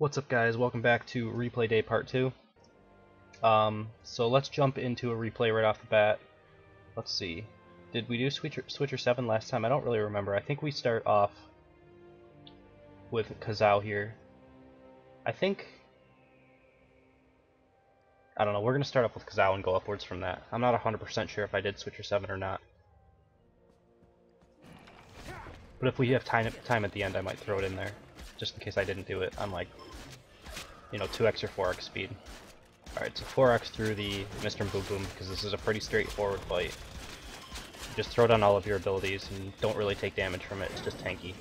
What's up, guys? Welcome back to Replay Day Part 2. So let's jump into a replay right off the bat. Let's see. Did we do Switcher 7 last time? I don't really remember. I think we start off with Kazao here. I don't know, we're going to start off with Kazao and go upwards from that. I'm not 100% sure if I did Switcher 7 or not. But if we have time at the end, I might throw it in there. Just in case I didn't do it on, like, you know, 2x or 4x speed. Alright, so 4x through the Mr. Boom Boom, because this is a pretty straightforward fight. Just throw down all of your abilities and don't really take damage from it, it's just tanky.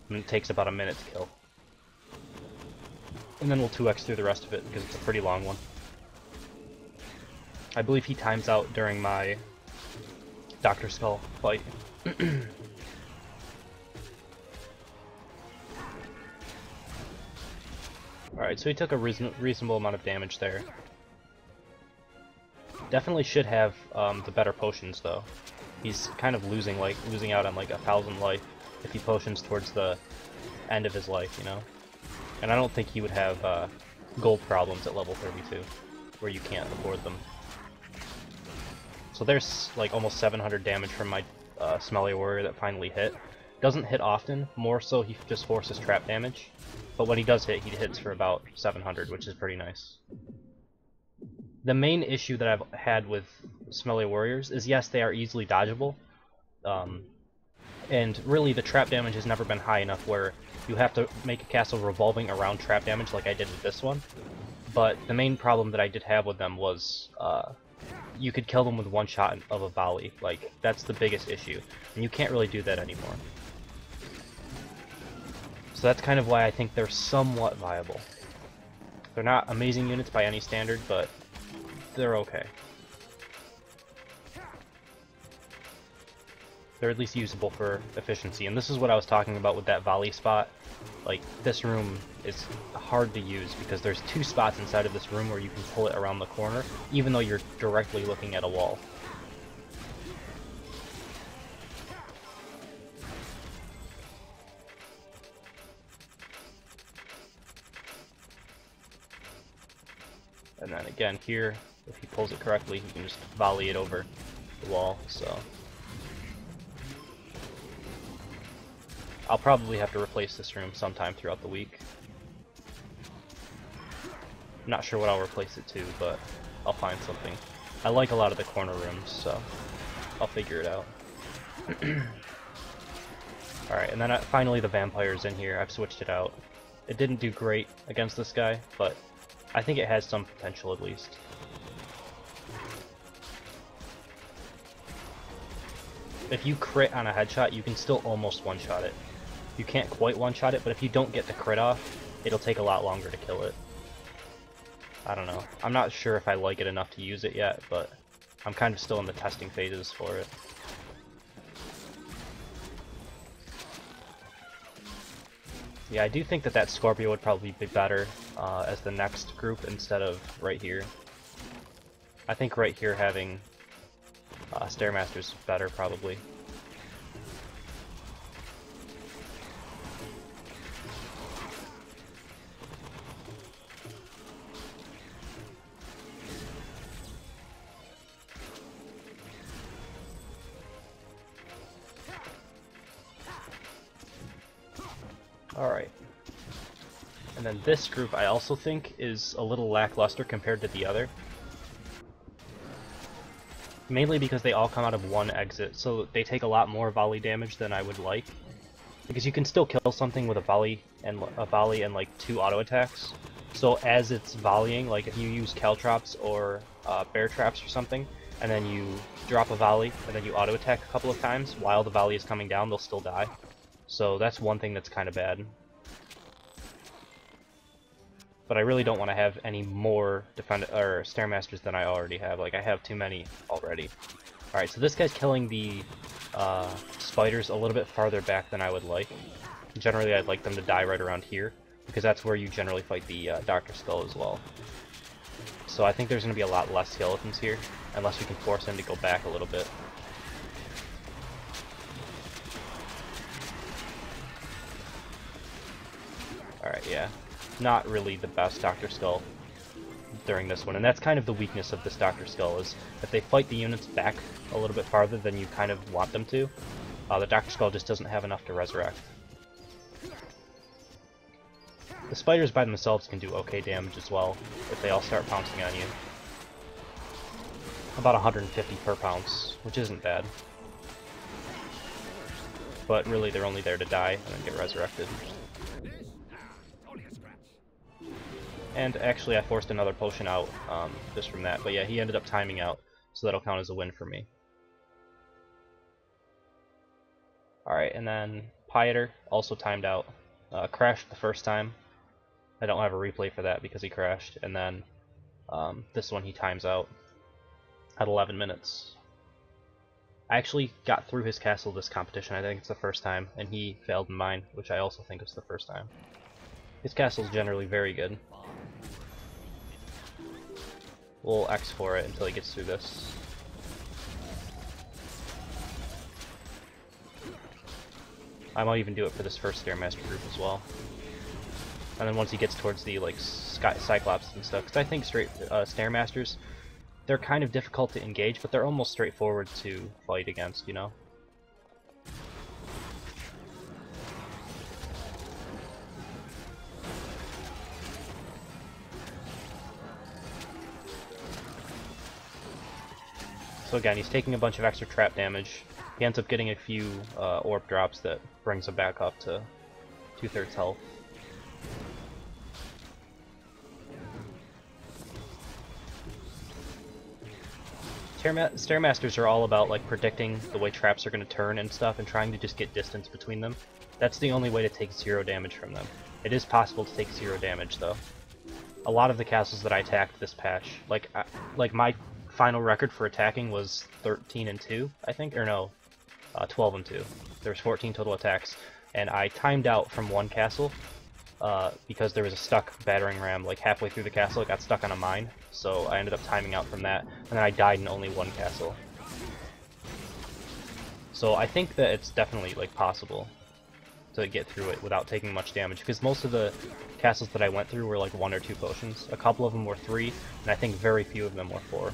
And it takes about a minute to kill. And then we'll 2x through the rest of it, because it's a pretty long one. I believe he times out during my Dr. Skull fight. Alright, so he took a reasonable amount of damage there. Definitely should have the better potions, though. He's kind of losing out on like 1,000 life if he potions towards the end of his life, you know? And I don't think he would have gold problems at level 32, where you can't afford them. So there's like almost 700 damage from my Smelly Warrior that finally hit. Doesn't hit often, more so he just forces trap damage. But when he does hit, he hits for about 700, which is pretty nice. The main issue that I've had with Smelly Warriors is, yes, they are easily dodgeable. And really, the trap damage has never been high enough where you have to make a castle revolving around trap damage like I did with this one. But the main problem that I did have with them was you could kill them with one shot of a volley. Like, that's the biggest issue. And you can't really do that anymore. So that's kind of why I think they're somewhat viable. They're not amazing units by any standard, but they're okay. They're at least usable for efficiency, and this is what I was talking about with that volley spot. Like, this room is hard to use because there's two spots inside of this room where you can pull it around the corner, even though you're directly looking at a wall. And then again here, if he pulls it correctly, he can just volley it over the wall, so... I'll probably have to replace this room sometime throughout the week. I'm not sure what I'll replace it to, but I'll find something. I like a lot of the corner rooms, so I'll figure it out. Alright, and then finally the vampire's in here. I've switched it out. It didn't do great against this guy, but I think it has some potential at least. If you crit on a headshot, you can still almost one-shot it. You can't quite one-shot it, but if you don't get the crit off, it'll take a lot longer to kill it. I don't know. I'm not sure if I like it enough to use it yet, but I'm kind of still in the testing phases for it. Yeah, I do think that Scorpio would probably be better as the next group instead of right here. I think right here having Stairmaster's better, probably. Alright. And then this group I also think is a little lackluster compared to the other. Mainly because they all come out of one exit, so they take a lot more volley damage than I would like. Because you can still kill something with a volley and like 2 auto attacks. So as it's volleying, like if you use Caltrops or Bear Traps or something, and then you drop a volley and then you auto attack a couple of times while the volley is coming down, they'll still die. So that's one thing that's kind of bad. But I really don't want to have any more Stairmasters than I already have. Like, I have too many already. Alright, so this guy's killing the spiders a little bit farther back than I would like. Generally, I'd like them to die right around here, because that's where you generally fight the Dr. Skull as well. So I think there's going to be a lot less skeletons here, unless we can force him to go back a little bit. Alright, yeah. not really the best Dr. Skull during this one, and that's kind of the weakness of this Dr. Skull, is if they fight the units back a little bit farther than you kind of want them to, the Dr. Skull just doesn't have enough to resurrect. The spiders by themselves can do okay damage as well, if they all start pouncing on you. About 150 per pounce, which isn't bad. But really they're only there to die and then get resurrected. And actually I forced another potion out just from that, but yeah, he ended up timing out, so that'll count as a win for me. Alright, and then Piatt ER also timed out. Crashed the first time. I don't have a replay for that because he crashed, and then this one he times out at 11 minutes. I actually got through his castle this competition, I think it's the first time, and he failed in mine, which I also think was the first time. His castle is generally very good. We'll X for it until he gets through this. I might even do it for this first Stairmaster group as well. And then once he gets towards the like Cyclops and stuff, because I think straight Stairmasters, they're kind of difficult to engage, but they're almost straightforward to fight against, you know? So again, he's taking a bunch of extra trap damage. He ends up getting a few orb drops that brings him back up to 2/3 health. Stairmasters are all about like predicting the way traps are going to turn and stuff, and trying to just get distance between them. That's the only way to take 0 damage from them. It is possible to take 0 damage though. A lot of the castles that I attacked this patch, like my final record for attacking was 13-2, I think, or no, 12-2. There was 14 total attacks, and I timed out from one castle because there was a stuck battering ram like halfway through the castle. It got stuck on a mine, so I ended up timing out from that, and then I died in only one castle. So I think that it's definitely like possible to get through it without taking much damage, because most of the castles that I went through were like 1 or 2 potions. A couple of them were 3, and I think very few of them were 4.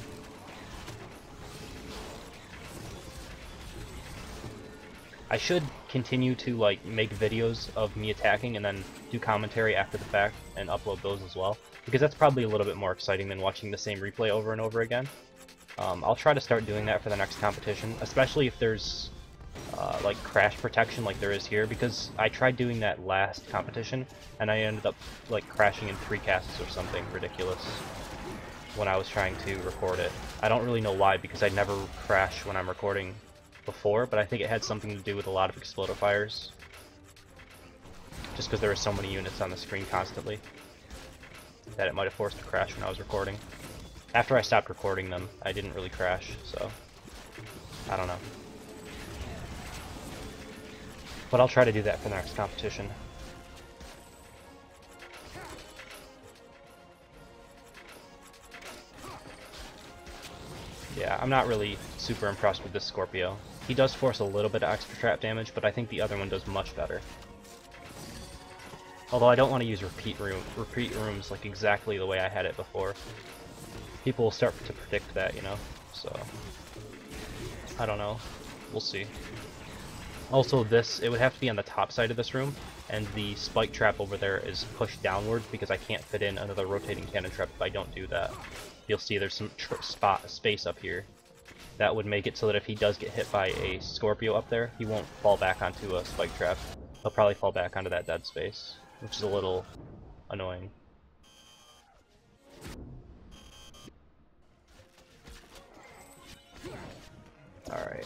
I should continue to like make videos of me attacking and then do commentary after the fact and upload those as well, because that's probably a little bit more exciting than watching the same replay over and over again. I'll try to start doing that for the next competition, especially if there's like crash protection like there is here, because I tried doing that last competition and I ended up like crashing in 3 castles or something ridiculous when I was trying to record it. I don't really know why, because I never crash when I'm recording before, but I think it had something to do with a lot of explodifiers, just because there were so many units on the screen constantly that it might have forced a crash when I was recording. After I stopped recording them, I didn't really crash, so I don't know. But I'll try to do that for the next competition. Yeah, I'm not really super impressed with this Scorpio. He does force a little bit of extra trap damage, but I think the other one does much better. Although I don't want to use repeat rooms like exactly the way I had it before. People will start to predict that, you know, so I don't know. We'll see. Also, it would have to be on the top side of this room, and the spike trap over there is pushed downward because I can't fit in another rotating cannon trap if I don't do that. You'll see there's some space up here. That would make it so that if he does get hit by a Scorpio up there, he won't fall back onto a spike trap. He'll probably fall back onto that dead space, which is a little annoying. Alright.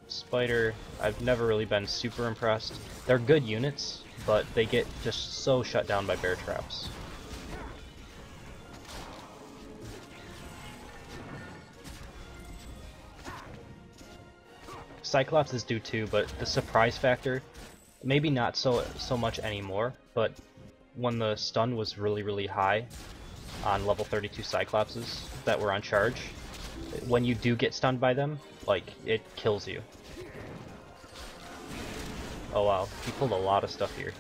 Spider, I've never really been super impressed. They're good units, but they get just so shut down by bear traps. Cyclops is due too, but the surprise factor, maybe not so much anymore, but when the stun was really high on level 32 Cyclopses that were on charge, when you do get stunned by them, like, it kills you. Oh wow, he pulled a lot of stuff here.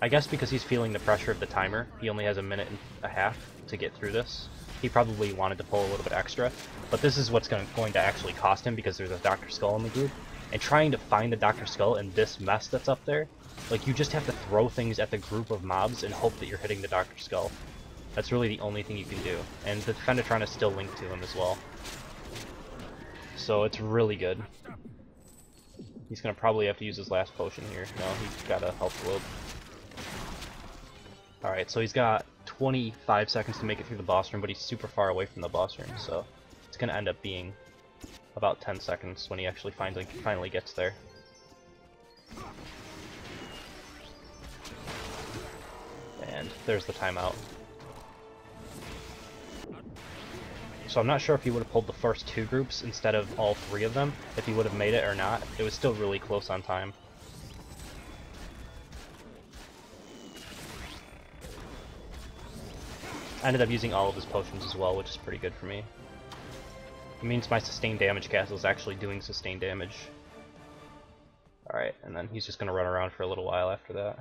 I guess because he's feeling the pressure of the timer, he only has a minute and a half to get through this. He probably wanted to pull a little bit extra, but this is what's going to actually cost him because there's a Dr. Skull in the group. And trying to find the Dr. Skull in this mess that's up there, like, you just have to throw things at the group of mobs and hope that you're hitting the Dr. Skull. That's really the only thing you can do. And the Defendertron is still linked to him as well. So it's really good. He's going to probably have to use his last potion here. No, he's got a health globe. Alright, so he's got 25 seconds to make it through the boss room, but he's super far away from the boss room, so it's going to end up being about 10 seconds when he actually finally gets there. And there's the timeout. So I'm not sure if he would have pulled the first two groups instead of all three of them, if he would have made it or not. It was still really close on time. I ended up using all of his potions as well, which is pretty good for me. It means my sustained damage castle is actually doing sustained damage. Alright, and then he's just going to run around for a little while after that.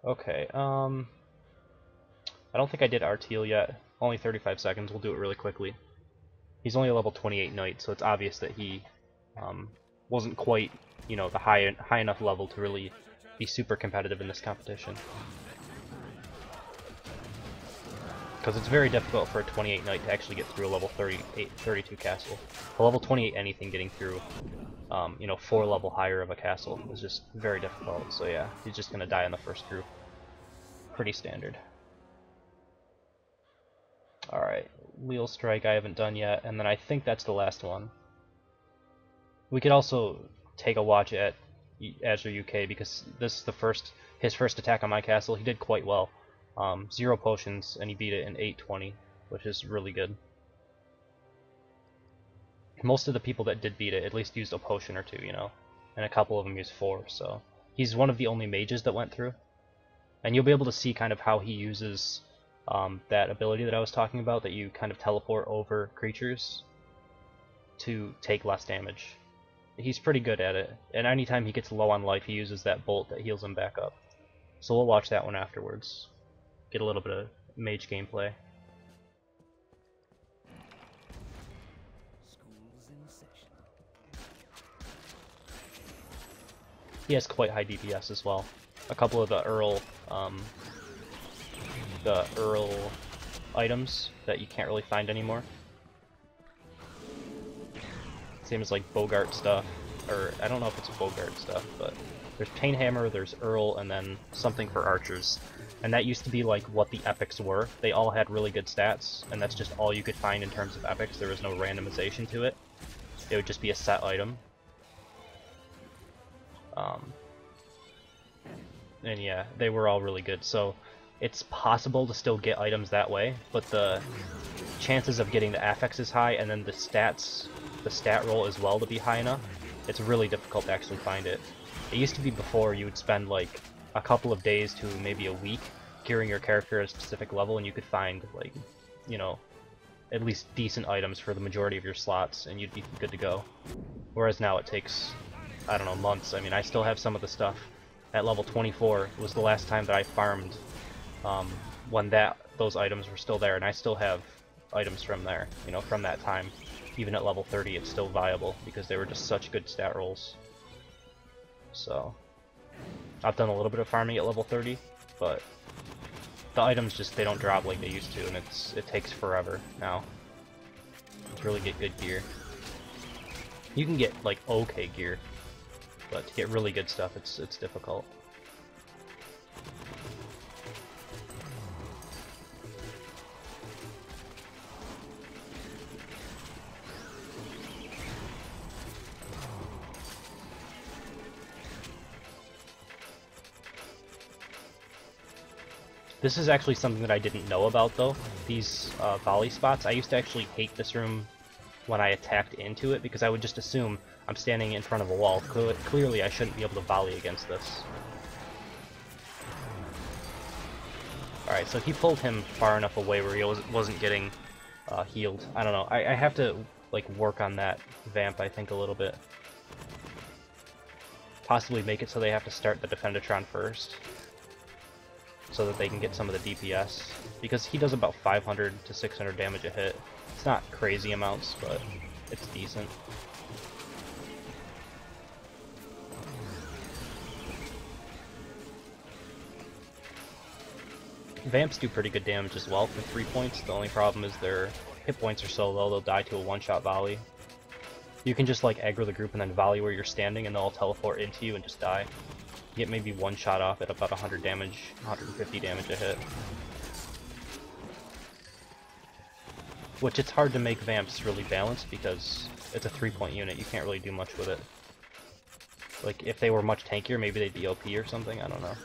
Okay, I don't think I did our Teal yet. Only 35 seconds, we'll do it really quickly. He's only a level 28 knight, so it's obvious that he wasn't quite, you know, the high enough level to really be super competitive in this competition. Because it's very difficult for a 28 knight to actually get through a level 32 castle. A level 28 anything getting through, you know, 4 level higher of a castle is just very difficult. So yeah, he's just gonna die in the first group. Pretty standard. Alright, Wheel Strike I haven't done yet, and then I think that's the last one. We could also take a watch at Azure UK because this is his first attack on my castle. He did quite well. 0 potions, and he beat it in 8:20, which is really good. Most of the people that did beat it at least used a potion or 2, you know, and a couple of them used 4, so he's one of the only mages that went through. And you'll be able to see kind of how he uses that ability that I was talking about, that you kind of teleport over creatures to take less damage. He's pretty good at it, and anytime he gets low on life he uses that bolt that heals him back up. So we'll watch that one afterwards. Get a little bit of mage gameplay. He has quite high DPS as well. A couple of the Earl items that you can't really find anymore. Same as like Bogart stuff, or I don't know if it's Bogart stuff, but there's Painhammer, there's Earl, and then something for archers. And that used to be like what the epics were. They all had really good stats, and that's just all you could find in terms of epics. There was no randomization to it. It would just be a set item. And yeah, they were all really good. So it's possible to still get items that way, but the chances of getting the affixes high and then the stat roll as well to be high enough, it's really difficult to actually find it. It used to be before you would spend like a couple of days to maybe a week gearing your character at a specific level, and you could find, like, you know, at least decent items for the majority of your slots, and you'd be good to go. Whereas now it takes, I don't know, months. I mean, I still have some of the stuff at level 24. It was the last time that I farmed when those items were still there, and I still have items from there, you know, from that time. Even at level 30, it's still viable because they were just such good stat rolls. So I've done a little bit of farming at level 30, but the items just, they don't drop like they used to, and it takes forever now to really get good gear. You can get like okay gear, but to get really good stuff, it's difficult. This is actually something that I didn't know about though, these volley spots. I used to actually hate this room when I attacked into it because I would just assume I'm standing in front of a wall. Clearly I shouldn't be able to volley against this. Alright, so he pulled him far enough away where he wasn't getting healed. I don't know, I have to like work on that vamp I think a little bit. possibly make it so they have to start the Defendatron first, so that they can get some of the DPS, because he does about 500 to 600 damage a hit. It's not crazy amounts, but it's decent. Vamps do pretty good damage as well for 3 points. The only problem is their hit points are so low they'll die to a one-shot volley. You can just like aggro the group and then volley where you're standing and they'll all teleport into you and just die. You get maybe one shot off at about 100 damage, 150 damage a hit. Which it's hard to make Vamps really balanced because it's a 3-point unit, you can't really do much with it. Like if they were much tankier, maybe they'd be OP or something, I don't know.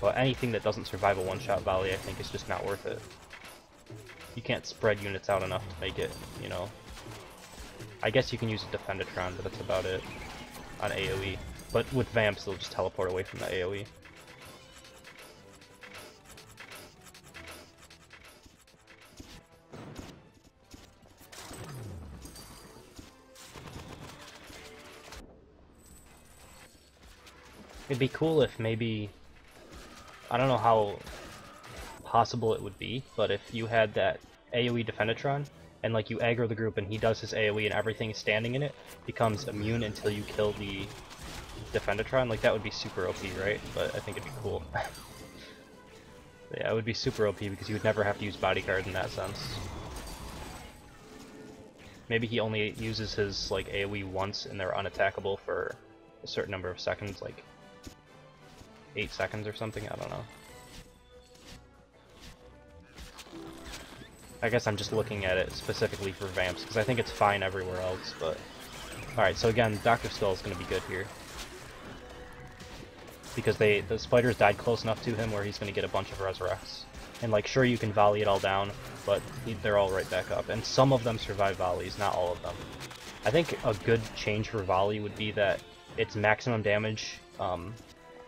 But anything that doesn't survive a one-shot volley I think is just not worth it. You can't spread units out enough to make it, you know. I guess you can use a Defendatron, but that's about it on AoE. But with Vamps, they'll just teleport away from the AoE. It'd be cool if maybe, I don't know how possible it would be, but if you had that AoE Defendatron, and like you aggro the group and he does his AoE and everything standing in it becomes immune until you kill the Defendatron, like that would be super OP, right? But I think it'd be cool. Yeah, it would be super OP because you would never have to use bodyguard in that sense. Maybe he only uses his like AoE once and they're unattackable for a certain number of seconds, like 8 seconds or something, I don't know. I guess I'm just looking at it specifically for Vamps, because I think it's fine everywhere else, but... Alright, so again, Dr. Skull is going to be good here. Because the spiders died close enough to him where he's going to get a bunch of resurrects. And like, sure you can volley it all down, but they're all right back up. And some of them survive volleys, not all of them. I think a good change for volley would be that its maximum damage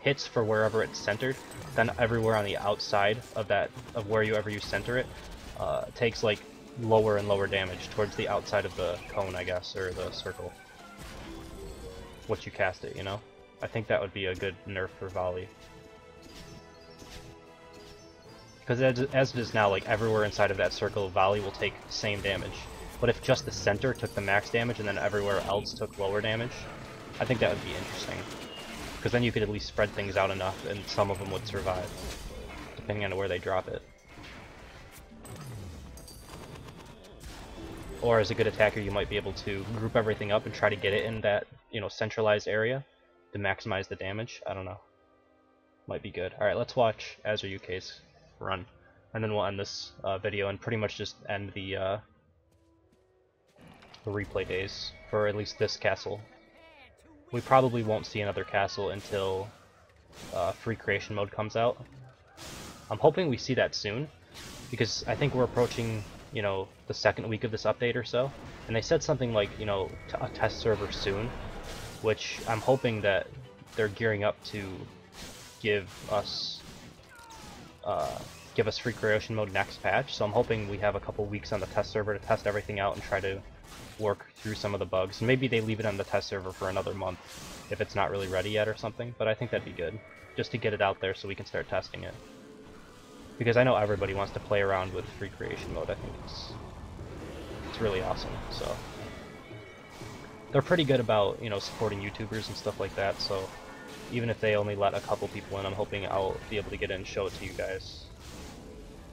hits for wherever it's centered, then everywhere on the outside of wherever you center it, takes like lower and lower damage towards the outside of the cone, I guess, or the circle. Once you cast it, you know? I think that would be a good nerf for volley. Because as it is now, like everywhere inside of that circle, volley will take the same damage. But if just the center took the max damage and then everywhere else took lower damage, I think that would be interesting. Because then you could at least spread things out enough and some of them would survive, depending on where they drop it. Or as a good attacker, you might be able to group everything up and try to get it in that, you know, centralized area to maximize the damage. I don't know. Might be good. Alright, let's watch Azure UK's run. And then we'll end this video and pretty much just end the replay days for at least this castle. We probably won't see another castle until free creation mode comes out. I'm hoping we see that soon, because I think we're approaching, you know, the second week of this update or so, and they said something like, you know, a test server soon, which I'm hoping that they're gearing up to give us free creation mode next patch. So I'm hoping we have a couple weeks on the test server to test everything out and try to work through some of the bugs. And maybe they leave it on the test server for another month if it's not really ready yet or something, but I think that'd be good, just to get it out there so we can start testing it. Because I know everybody wants to play around with free creation mode. I think it's really awesome. So they're pretty good about, you know, supporting YouTubers and stuff like that, so even if they only let a couple people in, I'm hoping I'll be able to get in and show it to you guys.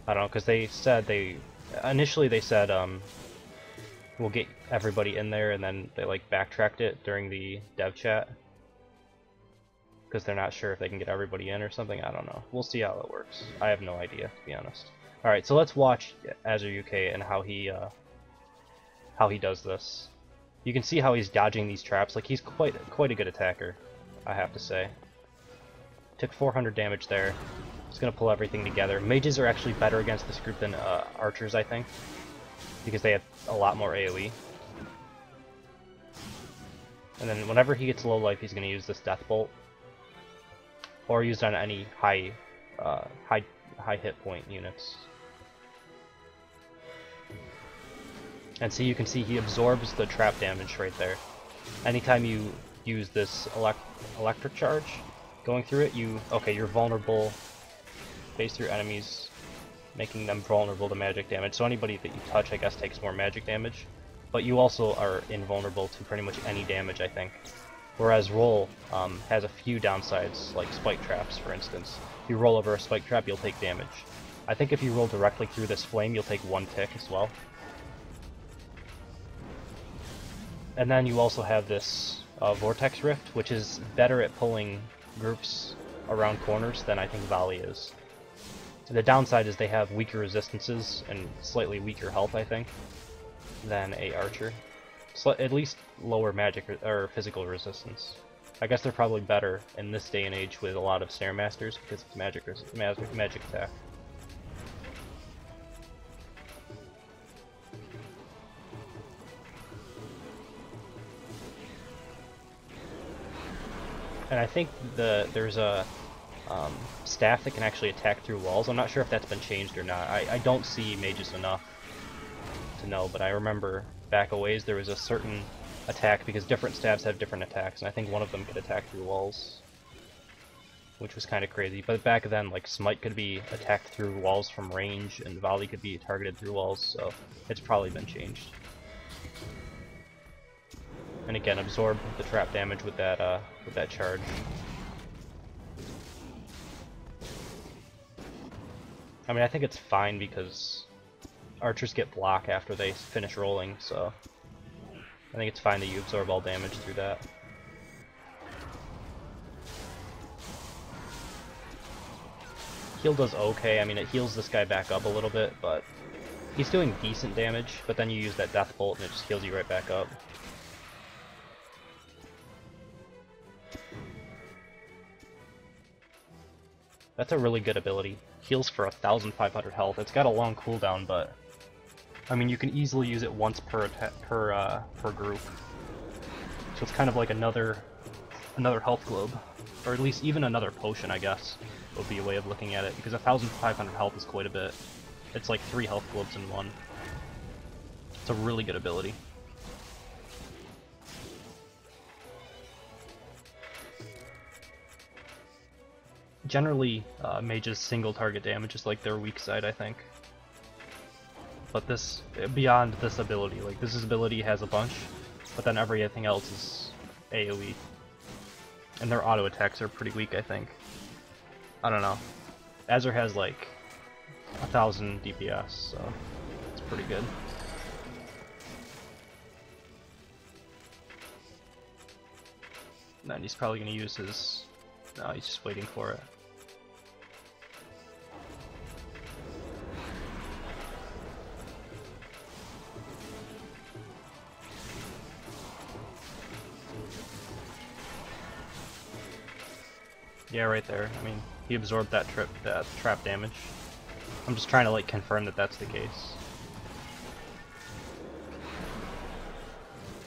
I don't know, because they said initially they said we'll get everybody in there, and then they like backtracked it during the dev chat because they're not sure if they can get everybody in or something. I don't know. We'll see how it works. I have no idea, to be honest. Alright, so let's watch Azure UK and how he does this. You can see how he's dodging these traps. Like, he's quite a good attacker, I have to say. Took 400 damage there. He's gonna pull everything together. Mages are actually better against this group than archers, I think, because they have a lot more AoE. And then whenever he gets low life, he's gonna use this death bolt, or use it on any high hit point units. And so you can see he absorbs the trap damage right there. Anytime you use this electric charge going through it, you're vulnerable, phase through enemies, making them vulnerable to magic damage. So anybody that you touch, I guess, takes more magic damage. But you also are invulnerable to pretty much any damage, I think. Whereas roll has a few downsides, like spike traps, for instance. If you roll over a spike trap, you'll take damage. I think if you roll directly through this flame, you'll take 1 tick as well. And then you also have this Vortex Rift, which is better at pulling groups around corners than I think Volley is. The downside is they have weaker resistances and slightly weaker health, I think, than a Archer. At least lower magic or physical resistance. I guess they're probably better in this day and age with a lot of Snare Masters because it's magic attack. And I think there's a staff that can actually attack through walls. I'm not sure if that's been changed or not. I don't see mages enough to know, but I remember back a ways there was a certain attack because different staffs have different attacks, and I think one of them could attack through walls, which was kind of crazy. But back then, like, Smite could be attacked through walls from range, and Volley could be targeted through walls, so it's probably been changed. And again, absorb the trap damage with that charge. I mean, I think it's fine because Archers get block after they finish rolling, so I think it's fine that you absorb all damage through that. Heal does okay. I mean, it heals this guy back up a little bit, but he's doing decent damage, but then you use that Death Bolt and it just heals you right back up. That's a really good ability. Heals for 1,500 health. It's got a long cooldown, but I mean, you can easily use it once per group. So it's kind of like another health globe, or at least even another potion, I guess, would be a way of looking at it. Because 1,500 health is quite a bit. It's like 3 health globes in one. It's a really good ability. Generally, Mage's single target damage is like their weak side, I think. But this, beyond this ability, like this ability has a bunch, but then everything else is AoE. And their auto attacks are pretty weak, I think. I don't know. Azure has like 1,000 DPS, so it's pretty good. And then he's probably going to use his... No, he's just waiting for it. Yeah, right there. I mean, he absorbed that trap damage. I'm just trying to like confirm that that's the case.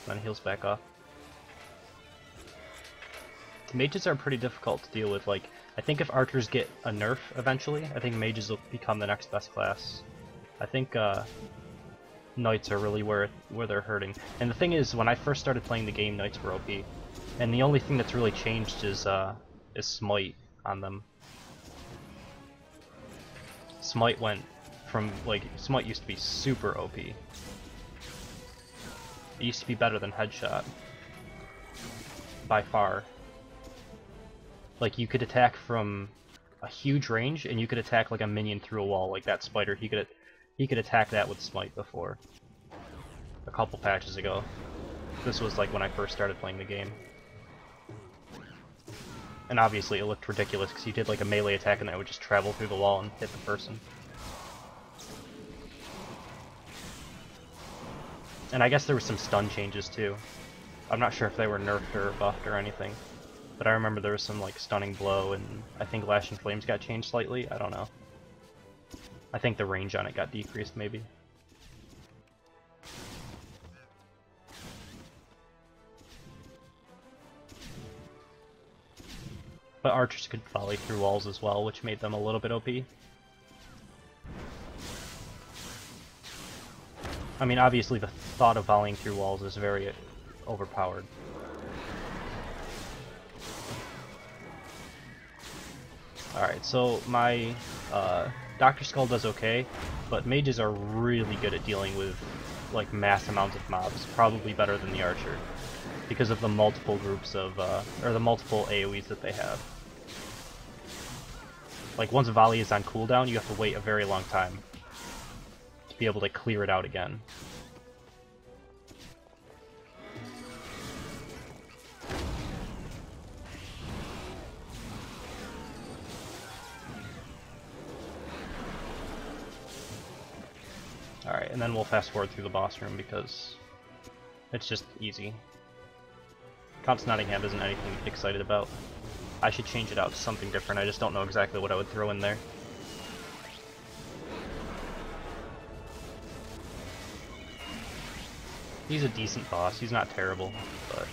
Then heals back up. Mages are pretty difficult to deal with. Like, I think if Archers get a nerf eventually, I think Mages will become the next best class. I think Knights are really where they're hurting. And the thing is, when I first started playing the game, Knights were OP. And the only thing that's really changed is Smite on them. Smite went from, like, Smite used to be super OP. It used to be better than Headshot. By far. Like, you could attack from a huge range, and you could attack like a minion through a wall, like that spider. He could attack that with Smite before. A couple patches ago. This was like when I first started playing the game. And obviously it looked ridiculous because you did like a melee attack and that would just travel through the wall and hit the person. And I guess there were some stun changes too. I'm not sure if they were nerfed or buffed or anything. But I remember there was some like stunning blow, and I think Lashing Flames got changed slightly. I don't know. I think the range on it got decreased maybe. But Archers could volley through walls as well, which made them a little bit OP. I mean, obviously the thought of volleying through walls is very overpowered. Alright, so my Dr. Skull does okay, but mages are really good at dealing with like mass amounts of mobs, probably better than the archer, because of the multiple groups of, or the multiple AoEs that they have. Like once a volley is on cooldown, you have to wait a very long time to be able to clear it out again. Alright, and then we'll fast forward through the boss room because it's just easy. Count's Nottingham isn't anything to get excited about. I should change it out to something different, I just don't know exactly what I would throw in there. He's a decent boss, he's not terrible, but...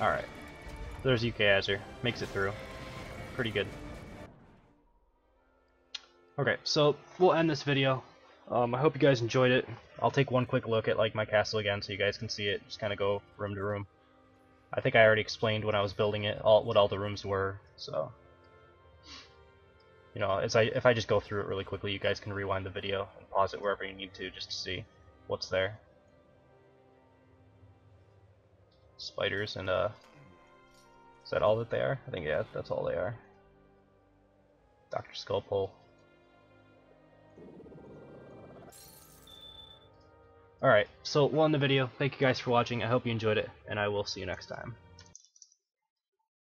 Alright. There's UK Azure. Makes it through. Pretty good. Okay, so we'll end this video. I hope you guys enjoyed it. I'll take one quick look at like my castle again so you guys can see it. Just kind of go room to room. I think I already explained when I was building it what all the rooms were, so you know, if I just go through it really quickly, you guys can rewind the video and pause it wherever you need to just to see what's there. Spiders and is that all that they are? I think yeah, that's all they are. Dr. Skullpole. Alright, so we'll end the video. Thank you guys for watching. I hope you enjoyed it, and I will see you next time.